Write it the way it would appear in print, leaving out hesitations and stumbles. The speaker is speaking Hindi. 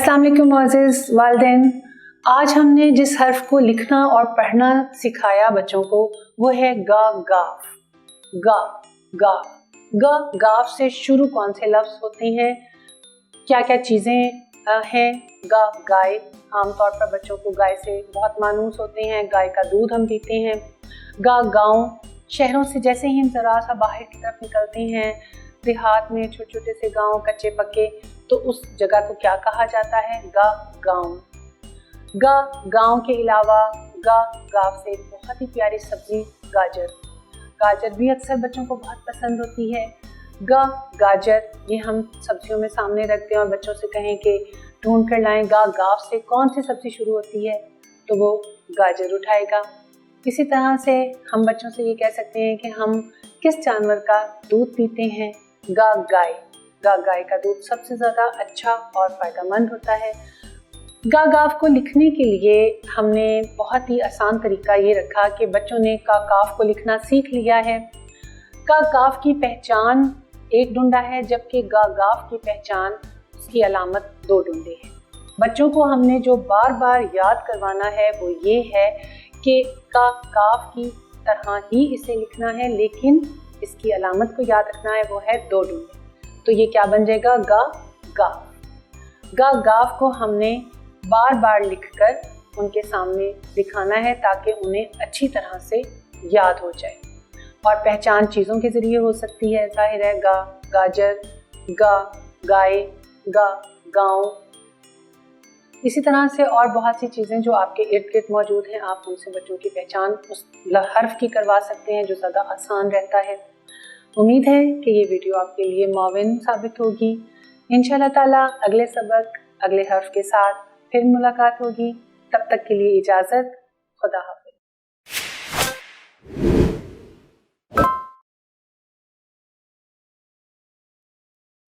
अस्सलाम वालेकुम मोअज़्ज़िज़ वालिदैन। आज हमने जिस हर्फ को लिखना और पढ़ना सिखाया बच्चों को वो है गा गाफ। गा गा गा गाफ से शुरू कौन से लफ्ज़ होते हैं, क्या क्या चीज़ें हैं। गा गाय, आमतौर पर बच्चों को गाय से बहुत मानूस होते हैं, गाय का दूध हम पीते हैं। गा गाँव, शहरों से जैसे ही हम ज़रा सा बाहर की तरफ निकलते हैं, देहात में छोटे छोटे से गांव कच्चे पक्के, तो उस जगह को क्या कहा जाता है, गा गांव। गा गांव के अलावा गा गाव से बहुत ही प्यारी सब्जी गाजर, गाजर भी अक्सर बच्चों को बहुत पसंद होती है। गा गाजर, ये हम सब्जियों में सामने रखते हैं और बच्चों से कहें कि ढूंढ कर लाएं गा गाव से कौन सी सब्जी शुरू होती है, तो वो गाजर उठाएगा। इसी तरह से हम बच्चों से ये कह सकते हैं कि हम किस जानवर का दूध पीते हैं, गा गाय। गा गाय का दूध सबसे ज़्यादा अच्छा और फ़ायदेमंद होता है। गा गाव को लिखने के लिए हमने बहुत ही आसान तरीका ये रखा कि बच्चों ने का काफ को लिखना सीख लिया है। का काफ की पहचान एक डुंडा है, जबकि गा गाव की पहचान, उसकी अलामत दो डुंडे हैं। बच्चों को हमने जो बार बार याद करवाना है वो ये है कि का काफ की तरह ही इसे लिखना है, लेकिन इसकी अलामत को याद रखना है, वो है दो डुंडे। तो ये क्या बन जाएगा, गा गाव। गा गाव को हमने बार बार लिखकर उनके सामने दिखाना है ताकि उन्हें अच्छी तरह से याद हो जाए। और पहचान चीज़ों के ज़रिए हो सकती है, जाहिर है, गा गाजर, गा गाय, गा गाँव। इसी तरह से और बहुत सी चीज़ें जो आपके इर्द गिर्द मौजूद हैं, आप उनसे बच्चों की पहचान उस हर्फ की करवा सकते हैं जो ज़्यादा आसान रहता है। उम्मीद है कि ये वीडियो आपके लिए मुआविन साबित होगी। इंशाअल्लाह ताला अगले सबक अगले हर्फ के साथ फिर मुलाकात होगी। तब तक के लिए इजाज़त, खुदा हाफ़िज़।